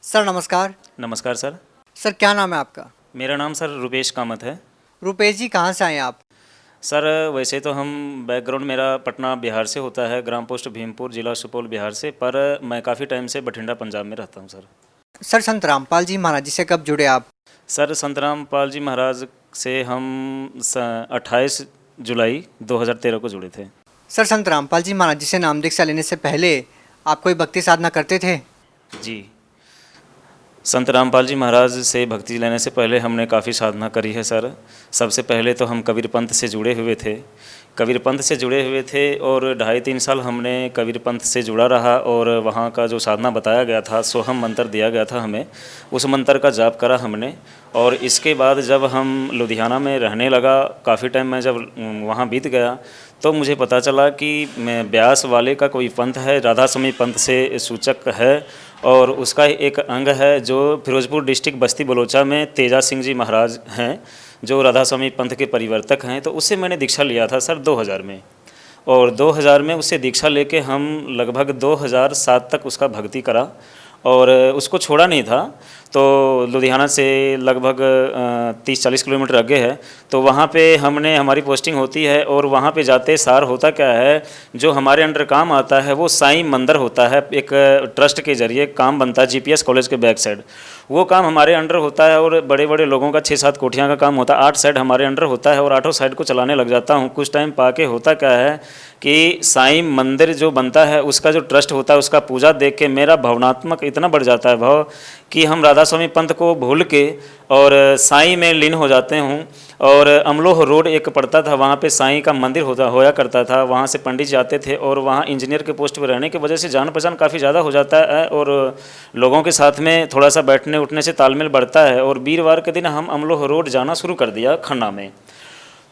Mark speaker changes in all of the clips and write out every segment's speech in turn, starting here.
Speaker 1: Sir नमस्कार।
Speaker 2: नमस्कार sir.
Speaker 1: Sir क्या नाम है आपका?
Speaker 2: मेरा नाम सर रुपेश कामत है।
Speaker 1: रुपेश जी कहाँ से आए हैं आप?
Speaker 2: सर वैसे तो हम बैकग्राउंड मेरा पटना बिहार से होता है, ग्राम पोस्ट भीमपुर, जिला सुपौल बिहार से, पर मैं काफ़ी टाइम से बठिंडा पंजाब में रहता हूँ सर।
Speaker 1: सर संत रामपाल जी महाराज जी से कब जुड़े आप?
Speaker 2: सर संत रामपाल जी महाराज से हम 28 जुलाई 2013 को जुड़े थे।
Speaker 1: सर संत रामपाल जी महाराज जी से नाम दीक्षा लेने से पहले आप कोई भक्ति साधना करते थे?
Speaker 2: जी, संत रामपाल जी महाराज से भक्ति लेने से पहले हमने काफ़ी साधना करी है सर। सबसे पहले तो हम कबीर पंथ से जुड़े हुए थे। कबीर पंथ से जुड़े हुए थे और 2.5-3 साल हमने कबीर पंथ से जुड़ा रहा और वहाँ का जो साधना बताया गया था, सोहम मंत्र दिया गया था हमें, उस मंत्र का जाप करा हमने। और इसके बाद जब हम लुधियाना में रहने लगा, काफ़ी टाइम में जब वहाँ बीत गया तो मुझे पता चला कि मैं ब्यास वाले का कोई पंथ है, राधा स्वामी पंथ से सूचक है और उसका एक अंग है जो फिरोजपुर डिस्ट्रिक्ट बस्ती बलोचा में तेजा सिंह जी महाराज हैं, जो राधा स्वामी पंथ के परिवर्तक हैं। तो उससे मैंने दीक्षा लिया था सर 2000 में, और 2000 में उससे दीक्षा लेके हम लगभग 2007 तक उसका भक्ति करा और उसको छोड़ा नहीं था। तो लुधियाना से लगभग 30-40 किलोमीटर आगे है, तो वहाँ पे हमारी पोस्टिंग होती है और वहाँ पे जाते सार होता क्या है, जो हमारे अंडर काम आता है वो साईं मंदिर होता है, एक ट्रस्ट के जरिए काम बनता है जीपीएस कॉलेज के बैक साइड, वो काम हमारे अंडर होता है और बड़े बड़े लोगों का 6-7 कोठियाँ का काम होता है, 8 साइड हमारे अंडर होता है और 8 साइड को चलाने लग जाता हूँ। कुछ टाइम पाके होता क्या है कि साईं मंदिर जो बनता है उसका जो ट्रस्ट होता है उसका पूजा देख के मेरा भावनात्मक इतना बढ़ जाता है भाव कि हम राधा स्वामी पंथ को भूल के और साईं में लीन हो जाते हूँ। और अमलोह रोड एक पड़ता था, वहाँ पे साईं का मंदिर होया करता था, वहाँ से पंडित जाते थे और वहाँ इंजीनियर के पोस्ट पर रहने की वजह से जान पहचान काफ़ी ज़्यादा हो जाता है और लोगों के साथ में थोड़ा सा बैठने उठने से तालमेल बढ़ता है। और वीरवार के दिन हम अमलोह रोड जाना शुरू कर दिया खन्ना में।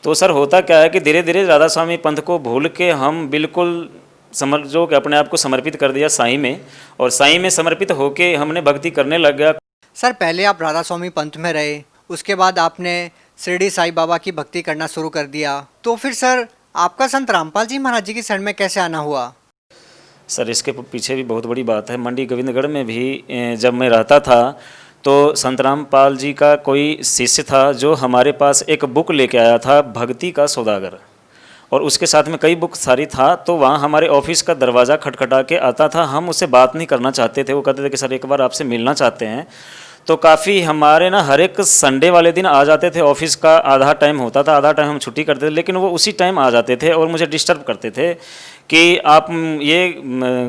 Speaker 2: तो सर होता क्या है कि धीरे धीरे राधा स्वामी पंथ को भूल के हम बिल्कुल समझो कि अपने आप को समर्पित कर दिया साईं में, और साईं में समर्पित होके हमने भक्ति करने लग गया।
Speaker 1: सर पहले आप राधा स्वामी पंथ में रहे, उसके बाद आपने शिरडी साईं बाबा की भक्ति करना शुरू कर दिया, तो फिर सर आपका संत रामपाल जी महाराज जी की शरण में कैसे आना हुआ?
Speaker 2: सर इसके पीछे भी बहुत बड़ी बात है। मंडी गोविंदगढ़ में भी जब मैं रहता था तो संत रामपाल जी का कोई शिष्य था जो हमारे पास एक बुक लेके आया था, भक्ति का सौदागर, और उसके साथ में कई बुक सारी था। तो वहाँ हमारे ऑफिस का दरवाज़ा खटखटा के आता था, हम उससे बात नहीं करना चाहते थे, वो कहते थे कि सर एक बार आपसे मिलना चाहते हैं। तो काफ़ी हमारे ना हर एक संडे वाले दिन आ जाते थे, ऑफिस का आधा टाइम होता था, आधा टाइम हम छुट्टी करते थे, लेकिन वो उसी टाइम आ जाते थे और मुझे डिस्टर्ब करते थे कि आप ये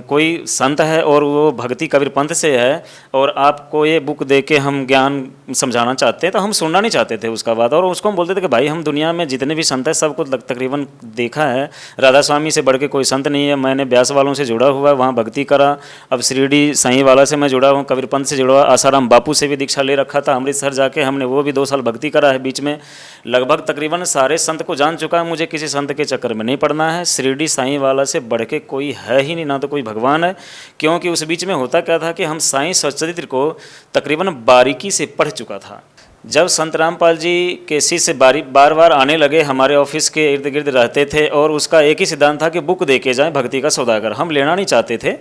Speaker 2: कोई संत है और वो भक्ति कबीर पंथ से है और आपको ये बुक दे के हम ज्ञान समझाना चाहते हैं। तो हम सुनना नहीं चाहते थे उसका बात, और उसको हम बोलते थे कि भाई हम दुनिया में जितने भी संत हैं सबको तकरीबन देखा है, राधा स्वामी से बढ़ के कोई संत नहीं है। मैंने ब्यास वालों से जुड़ा हुआ है, वहाँ भक्ति करा, अब शिरडी साईं वाला से मैं जुड़ा हूँ, कबीर पंथ से जुड़ा हुआ, आसाराम बापू से भी दीक्षा ले रखा था, अमृतसर जाके हमने वो भी 2 साल भक्ति करा है। बीच में लगभग तकरीबन सारे संत को जान चुका है, मुझे किसी संत के चक्कर में नहीं पड़ना है। शिरडी साईं वाला से बढ़ के कोई है ही नहीं, ना तो कोई भगवान है, क्योंकि उस बीच में होता क्या था कि हम साईं सच्चरित्र को तकरीबन बारीकी से पढ़ चुका था। जब संत रामपाल जी के शिष्य बार बार आने लगे, हमारे ऑफिस के इर्द गिर्द रहते थे और उसका एक ही सिद्धांत था कि बुक दे के जाएँ भक्ति का सौदागर, हम लेना नहीं चाहते थे।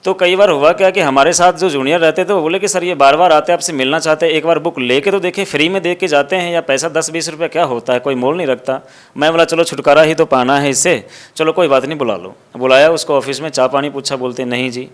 Speaker 2: तो कई बार हुआ क्या कि हमारे साथ जो जूनियर रहते थे वो बोले कि सर ये बार बार आते हैं, आपसे मिलना चाहते हैं, एक बार बुक लेके तो देखिए, फ्री में दे के जाते हैं, या पैसा 10-20 रुपये क्या होता है, कोई मोल नहीं रखता। मैं बोला चलो छुटकारा ही तो पाना है इससे, चलो कोई बात नहीं बुला लो। बुलाया उसको ऑफिस में, चाय पानी पूछा, बोलते नहीं जी।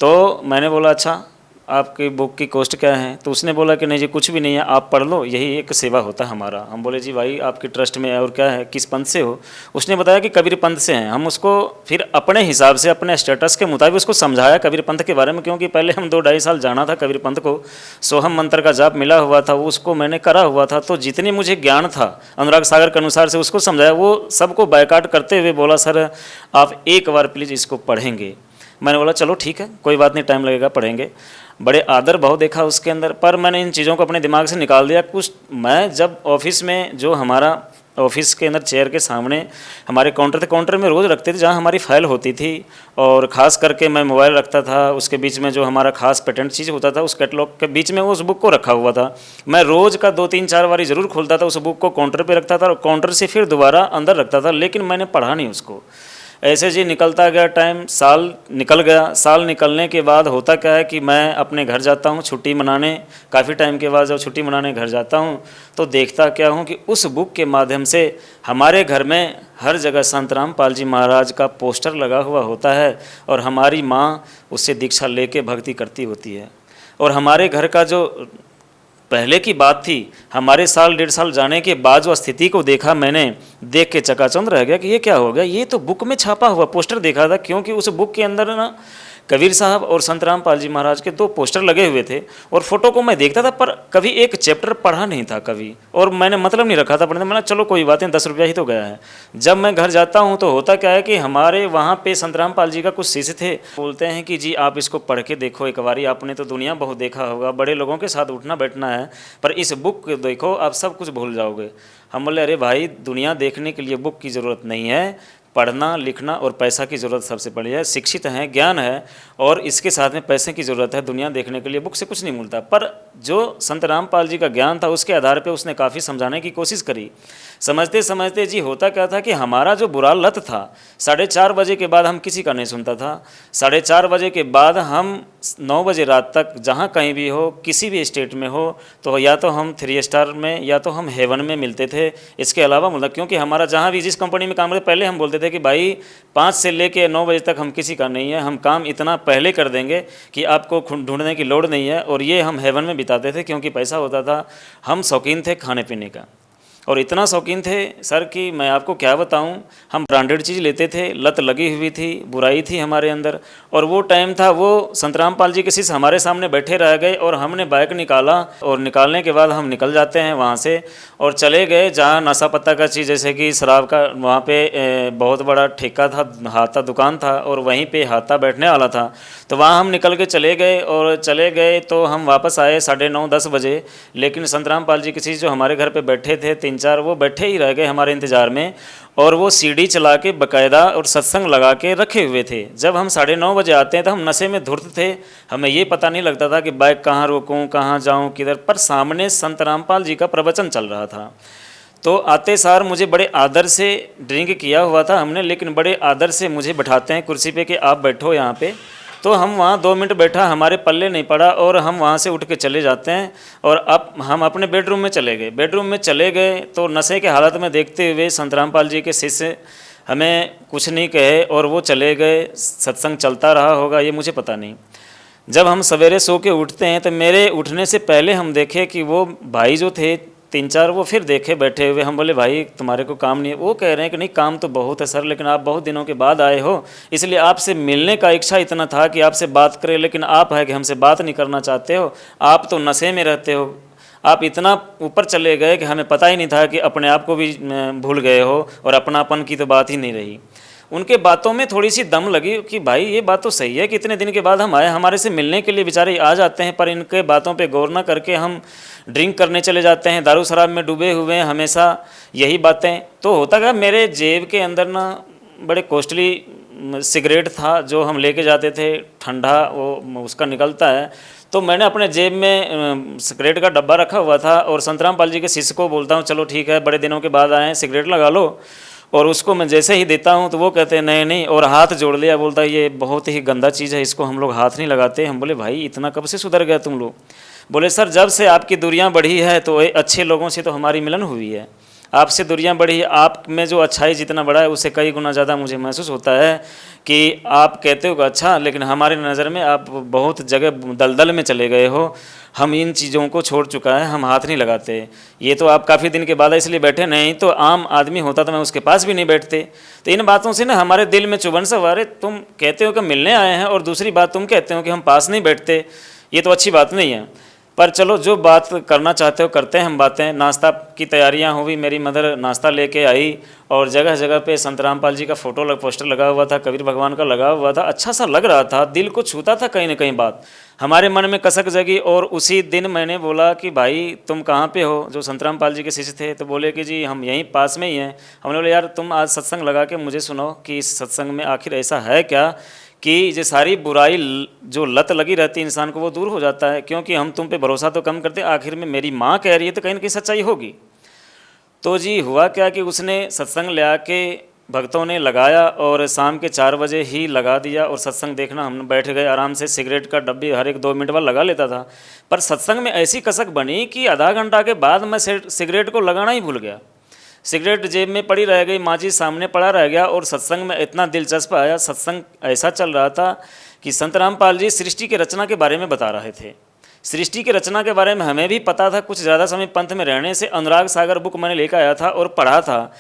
Speaker 2: तो मैंने बोला अच्छा आपकी बुक की कॉस्ट क्या है? तो उसने बोला कि नहीं जी कुछ भी नहीं है, आप पढ़ लो, यही एक सेवा होता है हमारा। हम बोले जी भाई आपके ट्रस्ट में है और क्या है, किस पंथ से हो? उसने बताया कि कबीर पंथ से हैं। हम उसको फिर अपने हिसाब से अपने स्टेटस के मुताबिक उसको समझाया कबीर पंथ के बारे में, क्योंकि पहले हम 2-2.5 साल जाना था कबीर पंथ को, सोहम मंत्र का जाप मिला हुआ था, वो उसको मैंने करा हुआ था। तो जितने मुझे ज्ञान था अनुराग सागर के अनुसार से उसको समझाया, वो सबको बायकाट करते हुए बोला सर आप एक बार प्लीज़ इसको पढ़ेंगे। मैंने बोला चलो ठीक है, कोई बात नहीं, टाइम लगेगा, पढ़ेंगे। बड़े आदर भाव देखा उसके अंदर, पर मैंने इन चीज़ों को अपने दिमाग से निकाल दिया। कुछ मैं जब ऑफिस में, जो हमारा ऑफिस के अंदर चेयर के सामने हमारे काउंटर थे, काउंटर में रोज़ रखते थे जहाँ हमारी फाइल होती थी, और ख़ास करके मैं मोबाइल रखता था, उसके बीच में जो हमारा खास पेटेंट चीज़ होता था उस कैटलॉग के बीच में उस बुक को रखा हुआ था। मैं रोज़ का 2-3-4 बारी ज़रूर खोलता था, उस बुक को काउंटर पर रखता था और काउंटर से फिर दोबारा अंदर रखता था, लेकिन मैंने पढ़ा नहीं उसको। ऐसे जी निकलता गया टाइम, साल निकल गया। साल निकलने के बाद होता क्या है कि मैं अपने घर जाता हूँ छुट्टी मनाने। काफ़ी टाइम के बाद जब छुट्टी मनाने घर जाता हूँ तो देखता क्या हूँ कि उस बुक के माध्यम से हमारे घर में हर जगह संत रामपाल जी महाराज का पोस्टर लगा हुआ होता है और हमारी माँ उससे दीक्षा लेके भक्ति करती होती है। और हमारे घर का जो पहले की बात थी, हमारे साल 1.5 साल जाने के बाद जो स्थिति को देखा मैंने, देख के चकाचौंध रह गया कि ये क्या हो गया। ये तो बुक में छापा हुआ पोस्टर देखा था, क्योंकि उस बुक के अंदर ना कबीर साहब और संत रामपाल जी महाराज के 2 पोस्टर लगे हुए थे और फोटो को मैं देखता था पर कभी एक चैप्टर पढ़ा नहीं था कभी, और मैंने मतलब नहीं रखा था पढ़ने। मैंने चलो कोई बात नहीं, 10 रुपया ही तो गया है। जब मैं घर जाता हूँ तो होता क्या है कि हमारे वहाँ पे संत रामपाल जी का कुछ शिष्य थे, बोलते हैं कि जी आप इसको पढ़ के देखो एक बारी, आपने तो दुनिया बहुत देखा होगा, बड़े लोगों के साथ उठना बैठना है, पर इस बुक को देखो आप सब कुछ भूल जाओगे। हम बोले अरे भाई, दुनिया देखने के लिए बुक की ज़रूरत नहीं है, पढ़ना लिखना और पैसा की ज़रूरत सबसे बड़ी है। शिक्षित हैं, ज्ञान है और इसके साथ में पैसे की ज़रूरत है। दुनिया देखने के लिए बुक से कुछ नहीं मिलता। पर जो संत रामपाल जी का ज्ञान था उसके आधार पे उसने काफ़ी समझाने की कोशिश करी। समझते समझते जी होता क्या था कि हमारा जो बुरा लत था, 4:30 बजे के बाद हम किसी का नहीं सुनता था। 4:30 बजे के बाद हम 9 बजे रात तक जहाँ कहीं भी हो, किसी भी स्टेट में हो, तो या तो हम 3 स्टार में या तो हम हेवन में मिलते थे। इसके अलावा मतलब क्योंकि हमारा जहाँ भी जिस कंपनी में काम करते पहले हम बोलते थे कि भाई 5 से लेके 9 बजे तक हम किसी का नहीं है, हम काम इतना पहले कर देंगे कि आपको ढूंढने की लोड़ नहीं है। और ये हम हेवन में बिताते थे क्योंकि पैसा होता था। हम शौकीन थे खाने पीने का, और इतना शौकीन थे सर कि मैं आपको क्या बताऊं, हम ब्रांडेड चीज़ लेते थे, लत लगी हुई थी, बुराई थी हमारे अंदर। और वो टाइम था, वो संत रामपाल जी के शिष्य हमारे सामने बैठे रह गए और हमने बाइक निकाला और निकालने के बाद हम निकल जाते हैं वहाँ से और चले गए जहाँ नशा पत्ता का चीज़ जैसे कि शराब का, वहाँ पे बहुत बड़ा ठेका था, हाथा दुकान था और वहीं पे हाथा बैठने वाला था। तो वहाँ हम निकल के चले गए और चले गए तो हम वापस आए 9:30-10 बजे। लेकिन संत रामपाल जी के शिष्य जो हमारे घर पे बैठे थे 3-4, वो बैठे ही रह गए हमारे इंतज़ार में, और वो सीढ़ी चला के बाकायदा और सत्संग लगा के रखे हुए थे। जब हम 9:30 बजे आते हैं तो हम नशे में धुर्त थे, हमें ये पता नहीं लगता था कि बाइक कहाँ रोकूं, कहाँ जाऊं, किधर। पर सामने संत रामपाल जी का प्रवचन चल रहा था। तो आते सार मुझे बड़े आदर से, ड्रिंक किया हुआ था हमने, लेकिन बड़े आदर से मुझे बैठाते हैं कुर्सी पे कि आप बैठो यहाँ पे। तो हम वहाँ 2 मिनट बैठा, हमारे पल्ले नहीं पड़ा और हम वहाँ से उठ के चले जाते हैं। और अब हम अपने बेडरूम में चले गए। बेडरूम में चले गए तो नशे के हालत में देखते हुए संत रामपाल जी के शिष्य हमें कुछ नहीं कहे और वो चले गए। सत्संग चलता रहा होगा ये मुझे पता नहीं। जब हम सवेरे सो के उठते हैं तो मेरे उठने से पहले हम देखे कि वो भाई जो थे 3-4, वो फिर देखे बैठे हुए। हम बोले भाई तुम्हारे को काम नहीं है? वो कह रहे हैं कि नहीं काम तो बहुत है सर, लेकिन आप बहुत दिनों के बाद आए हो इसलिए आपसे मिलने का इच्छा इतना था कि आपसे बात करें, लेकिन आप है कि हमसे बात नहीं करना चाहते हो, आप तो नशे में रहते हो, आप इतना ऊपर चले गए कि हमें पता ही नहीं था कि अपने आप को भी भूल गए हो और अपनापन की तो बात ही नहीं रही। उनके बातों में थोड़ी सी दम लगी कि भाई ये बात तो सही है कि इतने दिन के बाद हम आए, हमारे से मिलने के लिए बेचारे आ जाते हैं, पर इनके बातों पे गौर ना करके हम ड्रिंक करने चले जाते हैं, दारू शराब में डूबे हुए हैं हमेशा, यही बातें। तो होता क्या, मेरे जेब के अंदर ना बड़े कॉस्टली सिगरेट था जो हम लेके जाते थे, ठंडा वो उसका निकलता है। तो मैंने अपने जेब में सिगरेट का डब्बा रखा हुआ था और संत रामपाल जी के शिष्य को बोलता हूँ चलो ठीक है, बड़े दिनों के बाद आए हैं, सिगरेट लगा लो। और उसको मैं जैसे ही देता हूँ तो वो कहते हैं नहीं नहीं, और हाथ जोड़ लिया, बोलता है ये बहुत ही गंदा चीज़ है, इसको हम लोग हाथ नहीं लगाते। हम बोले भाई इतना कब से सुधर गया तुम लोग? बोले सर जब से आपकी दूरियां बढ़ी है तो अच्छे लोगों से तो हमारी मिलन हुई है, आपसे दूरियां बढ़ी है, आप में जो अच्छाई जितना बड़ा है उससे कई गुना ज़्यादा मुझे महसूस होता है कि आप कहते हो अच्छा, लेकिन हमारे नज़र में आप बहुत जगह दलदल में चले गए हो, हम इन चीज़ों को छोड़ चुका है, हम हाथ नहीं लगाते। ये तो आप काफ़ी दिन के बाद इसलिए बैठे, नहीं तो आम आदमी होता तो मैं उसके पास भी नहीं बैठते। तो इन बातों से ना हमारे दिल में चुभन सा, अरे तुम कहते हो कि मिलने आए हैं और दूसरी बात तुम कहते हो कि हम पास नहीं बैठते, ये तो अच्छी बात नहीं है। पर चलो जो बात करना चाहते हो करते हैं हम बातें। नाश्ता की तैयारियां हुई, मेरी मदर नाश्ता लेके आई और जगह जगह पे संत रामपाल जी का पोस्टर लगा हुआ था, कबीर भगवान का लगा हुआ था, अच्छा सा लग रहा था, दिल को छूता था कहीं ना कहीं बात, हमारे मन में कसक जगी। और उसी दिन मैंने बोला कि भाई तुम कहाँ पे हो? जो संत रामपाल जी के शिष्य थे तो बोले कि जी हम यहीं पास में ही हैं। हमने बोले यार तुम आज सत्संग लगा के मुझे सुनाओ कि इस सत्संग में आखिर ऐसा है क्या कि ये सारी बुराई जो लत लगी रहती है इंसान को वो दूर हो जाता है, क्योंकि हम तुम पे भरोसा तो कम करते, आखिर में मेरी माँ कह रही है तो कहीं ना कहीं सच्चाई होगी। तो जी हुआ क्या कि उसने सत्संग ले आके भक्तों ने लगाया और शाम के 4 बजे ही लगा दिया और सत्संग देखना हम बैठ गए आराम से। सिगरेट का डब्बी हर एक 2 मिनट बाद लगा लेता था, पर सत्संग में ऐसी कसक बनी कि आधा घंटा के बाद मैं सिगरेट को लगाना ही भूल गया। सिगरेट जेब में पड़ी रह गई, माचिस सामने पड़ा रह गया और सत्संग में इतना दिलचस्प आया। सत्संग ऐसा चल रहा था कि संत रामपाल जी सृष्टि की रचना के बारे में बता रहे थे। सृष्टि की रचना के बारे में हमें भी पता था, कुछ ज़्यादा समय पंथ में रहने से अनुराग सागर बुक मैंने लेकर आया था और पढ़ा था।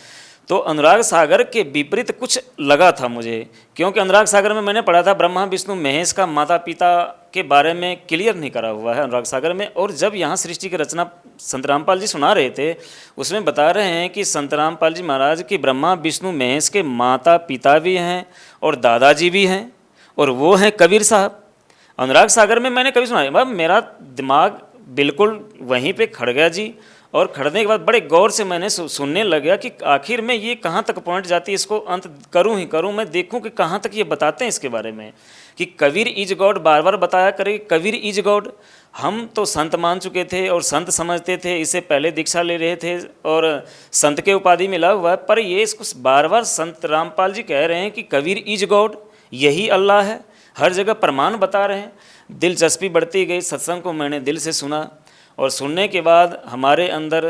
Speaker 2: तो अनुराग सागर के विपरीत कुछ लगा था मुझे, क्योंकि अनुराग सागर में मैंने पढ़ा था ब्रह्मा विष्णु महेश का माता पिता के बारे में क्लियर नहीं करा हुआ है अनुराग सागर में। और जब यहाँ सृष्टि की रचना संत रामपाल जी सुना रहे थे, उसमें बता रहे हैं कि संत रामपाल जी महाराज की ब्रह्मा विष्णु महेश के माता पिता भी हैं और दादाजी भी हैं, और वो हैं कबीर साहब। अनुराग सागर में मैंने कभी सुना, मेरा दिमाग बिल्कुल वहीं पे खड़ गया जी। और खड़ने के बाद बड़े गौर से मैंने सुनने लगा कि आखिर में ये कहाँ तक पहुँच जाती है, इसको अंत करूँ ही करूँ, मैं देखूँ कि कहाँ तक ये बताते हैं इसके बारे में कि कबीर इज गॉड बार बार बताया करे, कबीर इज गॉड। हम तो संत मान चुके थे और संत समझते थे, इससे पहले दीक्षा ले रहे थे और संत के उपाधि मिला हुआ है, पर ये इसको बार बार संत रामपाल जी कह रहे हैं कि कबीर इज गॉड, यही अल्लाह है, हर जगह प्रमाण बता रहे हैं। दिलचस्पी बढ़ती गई, सत्संग को मैंने दिल से सुना और सुनने के बाद हमारे अंदर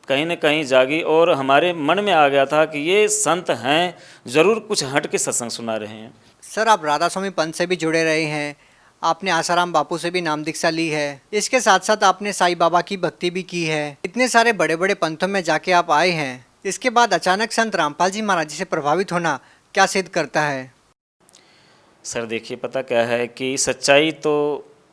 Speaker 2: कहीं न कहीं जागी और हमारे मन में आ गया था कि ये संत हैं, ज़रूर कुछ हट के सत्संग सुना रहे हैं।
Speaker 1: सर, आप राधा स्वामी पंथ से भी जुड़े रहे हैं, आपने आसाराम बापू से भी नाम दीक्षा ली है, इसके साथ साथ आपने साईं बाबा की भक्ति भी की है। इतने सारे बड़े बड़े पंथों में जाके आप आए हैं, इसके बाद अचानक संत रामपाल जी महाराज जी से प्रभावित होना क्या सिद्ध करता है?
Speaker 2: सर देखिए, पता क्या है कि सच्चाई तो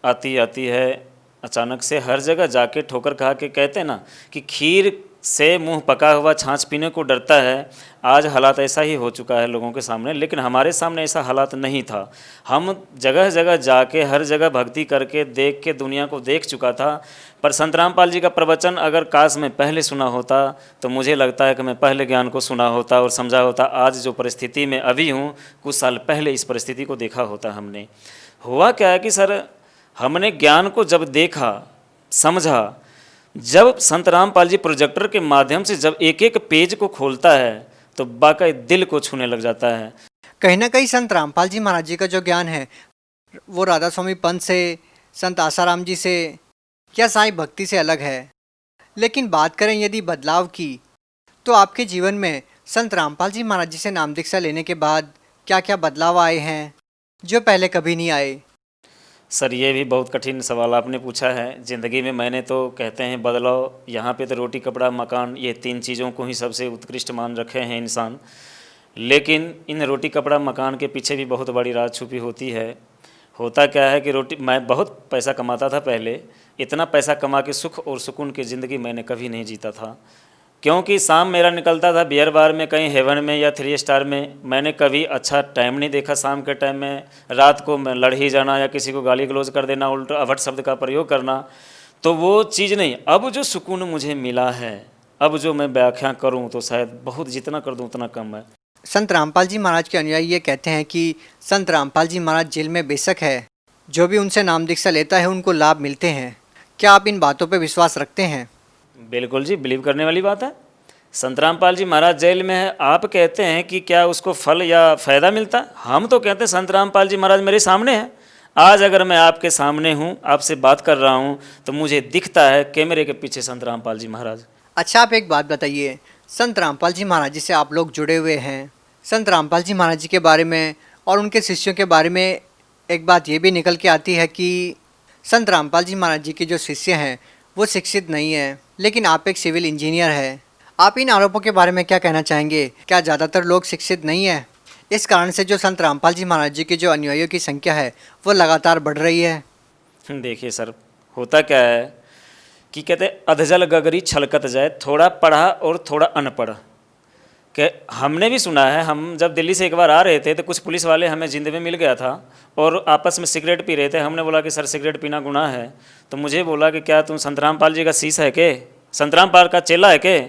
Speaker 2: आती आती है अचानक से। हर जगह जाके ठोकर खा के कहते हैं ना कि खीर से मुंह पका हुआ छाछ पीने को डरता है। आज हालात ऐसा ही हो चुका है लोगों के सामने, लेकिन हमारे सामने ऐसा हालात नहीं था। हम जगह जगह जाके हर जगह भक्ति करके देख के दुनिया को देख चुका था। पर संत रामपाल जी का प्रवचन अगर काश में पहले सुना होता तो मुझे लगता है कि मैं पहले ज्ञान को सुना होता और समझा होता। आज जो परिस्थिति में अभी हूँ, कुछ साल पहले इस परिस्थिति को देखा होता हमने। हुआ क्या है कि सर, हमने ज्ञान को जब देखा समझा, जब संत रामपाल जी प्रोजेक्टर के माध्यम से जब एक एक पेज को खोलता है तो वाकई दिल को छूने लग जाता है।
Speaker 1: कहीं ना कहीं संत रामपाल जी महाराज जी का जो ज्ञान है वो राधा स्वामी पंथ से, संत आसाराम जी से या साईं भक्ति से अलग है। लेकिन बात करें यदि बदलाव की, तो आपके जीवन में संत रामपाल जी महाराज जी से नाम दीक्षा लेने के बाद क्या क्या बदलाव आए हैं जो पहले कभी नहीं आए?
Speaker 2: सर ये भी बहुत कठिन सवाल आपने पूछा है। ज़िंदगी में मैंने तो कहते हैं बदलाव, यहाँ पे तो रोटी कपड़ा मकान, ये 3 चीज़ों को ही सबसे उत्कृष्ट मान रखे हैं इंसान। लेकिन इन रोटी कपड़ा मकान के पीछे भी बहुत बड़ी राज छुपी होती है। होता क्या है कि मैं बहुत पैसा कमाता था पहले, इतना पैसा कमा के सुख और सुकून की ज़िंदगी मैंने कभी नहीं जीता था, क्योंकि शाम मेरा निकलता था बियर बार में, कहीं हेवन में या 3 स्टार में। मैंने कभी अच्छा टाइम नहीं देखा शाम के टाइम में। रात को मैं लड़ ही जाना या किसी को गाली गलौज कर देना, उल्टा अभट शब्द का प्रयोग करना, तो वो चीज़ नहीं। अब जो सुकून मुझे मिला है, अब जो मैं व्याख्या करूं तो शायद बहुत, जितना कर दूं उतना कम है।
Speaker 1: संत रामपाल जी महाराज के अनुयायी ये कहते हैं कि संत रामपाल जी महाराज जेल में बेशक है, जो भी उनसे नाम दीक्षा लेता है उनको लाभ मिलते हैं। क्या आप इन बातों पर विश्वास रखते हैं?
Speaker 2: बिल्कुल जी, बिलीव करने वाली बात है। संत रामपाल जी महाराज जेल में है, आप कहते हैं कि क्या उसको फल या फ़ायदा मिलता है? हम तो कहते हैं संत रामपाल जी महाराज मेरे सामने हैं। आज अगर मैं आपके सामने हूँ, आपसे बात कर रहा हूँ, तो मुझे दिखता है कैमरे के पीछे संत रामपाल जी महाराज।
Speaker 1: अच्छा, आप एक बात बताइए, संत रामपाल जी महाराज जी से आप लोग जुड़े हुए हैं, संत रामपाल जी महाराज जी के बारे में और उनके शिष्यों के बारे में एक बात ये भी निकल के आती है कि संत रामपाल जी महाराज जी के जो शिष्य हैं वो शिक्षित नहीं है, लेकिन आप एक सिविल इंजीनियर है। आप इन आरोपों के बारे में क्या कहना चाहेंगे? क्या ज़्यादातर लोग शिक्षित नहीं है, इस कारण से जो संत रामपाल जी महाराज जी के जो अनुयायियों की संख्या है वो लगातार बढ़ रही है?
Speaker 2: देखिए सर, होता क्या है कि कहते अधजल गगरी छलकत जाए, थोड़ा पढ़ा और थोड़ा अनपढ़। कि हमने भी सुना है, हम जब दिल्ली से एक बार आ रहे थे तो कुछ पुलिस वाले हमें जिंद में मिल गया था और आपस में सिगरेट पी रहे थे। हमने बोला कि सर सिगरेट पीना गुनाह है। तो मुझे बोला कि क्या तुम संत रामपाल जी का शीश है के, संत रामपाल का चेला है के?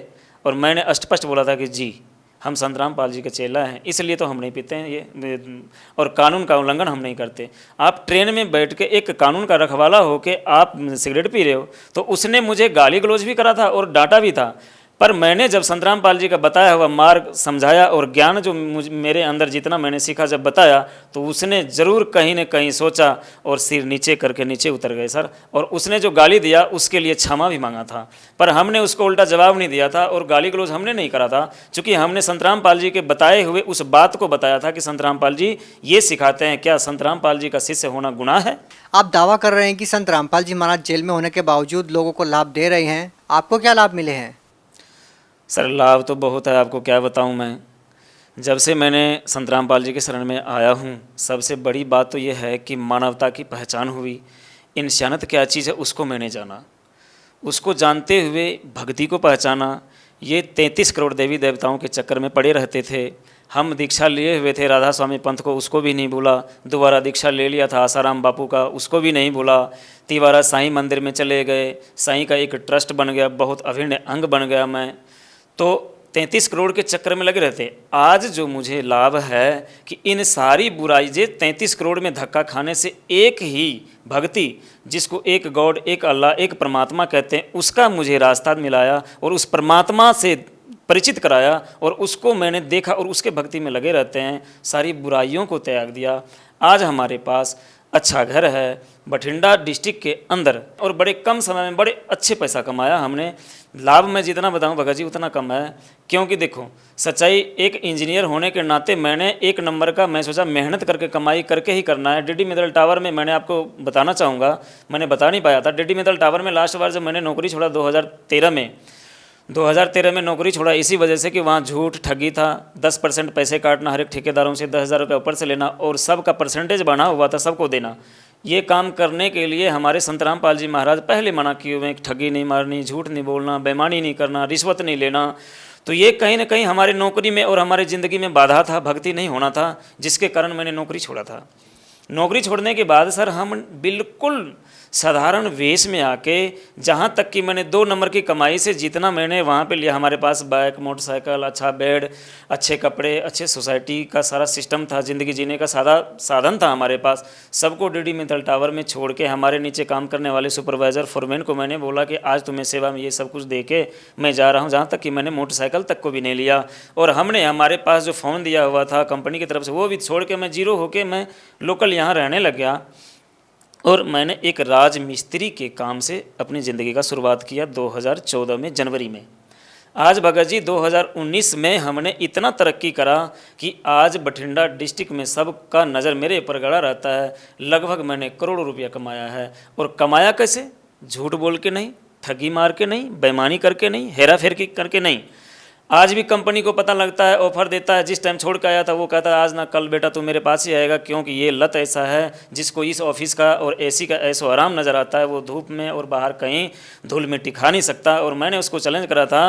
Speaker 2: और मैंने अस्पष्ट बोला था कि जी हम संत रामपाल जी के चेला हैं, इसलिए तो हम नहीं पीते हैं ये, और कानून का उल्लंघन हम नहीं करते। आप ट्रेन में बैठ के एक कानून का रखवाला हो के आप सिगरेट पी रहे हो, तो उसने मुझे गाली गलौज भी करा था और डांटा भी था। पर मैंने जब संत रामपाल जी का बताया हुआ मार्ग समझाया और ज्ञान जो मेरे अंदर जितना मैंने सीखा जब बताया, तो उसने ज़रूर कहीं न कहीं सोचा और सिर नीचे करके नीचे उतर गए सर। और उसने जो गाली दिया उसके लिए क्षमा भी मांगा था, पर हमने उसको उल्टा जवाब नहीं दिया था और गाली गलौज हमने नहीं करा था, क्योंकि हमने संत रामपाल जी के बताए हुए उस बात को बताया था कि संत रामपाल जी ये सिखाते हैं, क्या संत रामपाल जी का शिष्य होना गुनाह है?
Speaker 1: आप दावा कर रहे हैं कि संत रामपाल जी महाराज जेल में होने के बावजूद लोगों को लाभ दे रहे हैं, आपको क्या लाभ मिले हैं?
Speaker 2: सर लाभ तो बहुत है, आपको क्या बताऊं मैं। जब से मैंने संत रामपाल जी के शरण में आया हूं, सबसे बड़ी बात तो यह है कि मानवता की पहचान हुई। इंसानियत क्या चीज़ है उसको मैंने जाना, उसको जानते हुए भक्ति को पहचाना। ये 33 करोड़ देवी देवताओं के चक्कर में पड़े रहते थे। हम दीक्षा लिए हुए थे राधा स्वामी पंथ को, उसको भी नहीं भूला। दोबारा दीक्षा ले लिया था आसाराम बापू का, उसको भी नहीं भूला। तिवारा साईं मंदिर में चले गए, साईं का एक ट्रस्ट बन गया, बहुत अभिन्न अंग बन गया मैं। तो 33 करोड़ के चक्कर में लगे रहते। आज जो मुझे लाभ है कि इन सारी बुराई जे 33 करोड़ में धक्का खाने से एक ही भक्ति, जिसको एक गॉड, एक अल्लाह, एक परमात्मा कहते हैं, उसका मुझे रास्ता मिलाया और उस परमात्मा से परिचित कराया और उसको मैंने देखा और उसके भक्ति में लगे रहते हैं। सारी बुराइयों को त्याग दिया। आज हमारे पास अच्छा घर है बठिंडा डिस्ट्रिक्ट के अंदर और बड़े कम समय में बड़े अच्छे पैसा कमाया हमने। लाभ मैं जितना बताऊं भगत जी उतना कम है, क्योंकि देखो सच्चाई, एक इंजीनियर होने के नाते मैंने एक नंबर का मैं सोचा मेहनत करके कमाई करके ही करना है। डीडी मित्तल टावर में मैंने आपको बताना चाहूँगा, मैंने बता नहीं पाया था। डीडी मित्तल टावर में लास्ट बार जब मैंने नौकरी छोड़ा 2013 में नौकरी छोड़ा इसी वजह से कि वहाँ झूठ ठगी था। 10% पैसे काटना हर एक ठेकेदारों से, 10,000 रुपये ऊपर से लेना और सबका परसेंटेज बना हुआ था, सबको देना। ये काम करने के लिए हमारे संत रामपाल जी महाराज पहले मना किए हुए, ठगी नहीं मारनी, झूठ नहीं बोलना, बेईमानी नहीं करना, रिश्वत नहीं लेना। तो ये कहीं ना कहीं हमारी नौकरी में और हमारी ज़िंदगी में बाधा था, भक्ति नहीं होना था, जिसके कारण मैंने नौकरी छोड़ा था। नौकरी छोड़ने के बाद सर हम बिल्कुल साधारण वेश में आके, जहाँ तक कि मैंने 2 नंबर की कमाई से जितना मैंने वहाँ पे लिया, हमारे पास बाइक, मोटरसाइकिल, अच्छा बेड, अच्छे कपड़े, अच्छे सोसाइटी का सारा सिस्टम था, ज़िंदगी जीने का सादा साधन था हमारे पास। सबको डीडी मित्तल टावर में छोड़ के हमारे नीचे काम करने वाले सुपरवाइज़र फोरमैन को मैंने बोला कि आज तुम्हें सेवा में ये सब कुछ दे के मैं जा रहा हूँ, जहाँ तक कि मैंने मोटरसाइकिल तक को भी नहीं लिया। और हमने हमारे पास जो फ़ोन दिया हुआ था कंपनी की तरफ से वो भी छोड़ के मैं जीरो होके मैं लोकल यहाँ रहने लग गया। और मैंने एक राज मिस्त्री के काम से अपनी ज़िंदगी का शुरुआत किया 2014 में जनवरी में। आज भगत जी 2019 में हमने इतना तरक्की करा कि आज बठिंडा डिस्ट्रिक्ट में सबका नज़र मेरे ऊपर गड़ा रहता है। लगभग मैंने करोड़ों रुपया कमाया है। और कमाया कैसे? झूठ बोल के नहीं, ठगी मार के नहीं, बेईमानी करके नहीं, हेरा फेर करके नहीं। आज भी कंपनी को पता लगता है, ऑफर देता है। जिस टाइम छोड़ के आया था वो कहता है आज ना कल बेटा तू मेरे पास ही आएगा, क्योंकि ये लत ऐसा है जिसको इस ऑफिस का और एसी का ऐसो आराम नज़र आता है, वो धूप में और बाहर कहीं धूल में टिका नहीं सकता। और मैंने उसको चैलेंज करा था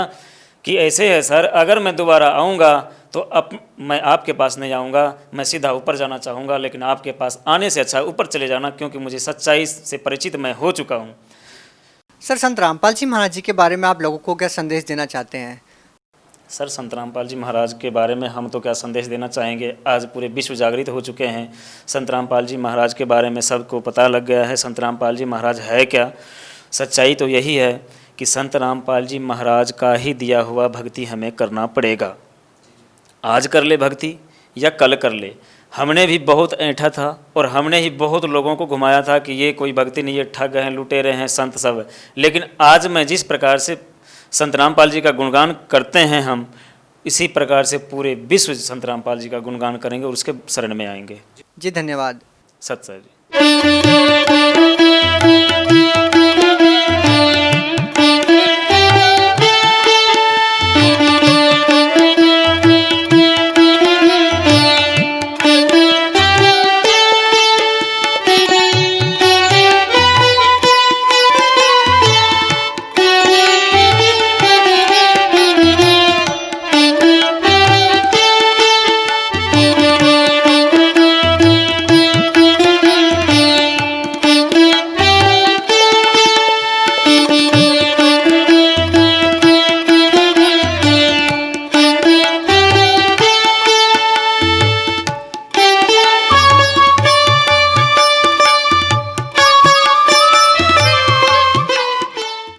Speaker 2: कि ऐसे है सर, अगर मैं दोबारा आऊँगा तो अब मैं आपके पास नहीं आऊँगा, मैं सीधा ऊपर जाना चाहूँगा, लेकिन आपके पास आने से अच्छा ऊपर चले जाना, क्योंकि मुझे सच्चाई से परिचित मैं हो चुका हूँ।
Speaker 1: सर, संत रामपाल जी महाराज जी के बारे में आप लोगों को क्या संदेश देना चाहते हैं?
Speaker 2: सर, संत रामपाल जी महाराज के बारे में हम तो क्या संदेश देना चाहेंगे। आज पूरे विश्व जागृत हो चुके हैं। संत रामपाल जी महाराज के बारे में सबको पता लग गया है संत रामपाल जी महाराज है क्या। सच्चाई तो यही है कि संत रामपाल जी महाराज का ही दिया हुआ भक्ति हमें करना पड़ेगा। आज कर ले भक्ति या कल कर ले। हमने भी बहुत ऐंठा था और हमने ही बहुत लोगों को घुमाया था कि ये कोई भक्ति नहीं है, ठग हैं, लुटेरे हैं संत सब। लेकिन आज मैं जिस प्रकार से संत रामपाल जी का गुणगान करते हैं, हम इसी प्रकार से पूरे विश्व संत रामपाल जी का गुणगान करेंगे और उसके शरण में आएंगे।
Speaker 1: जी धन्यवाद।
Speaker 2: सत सर जी।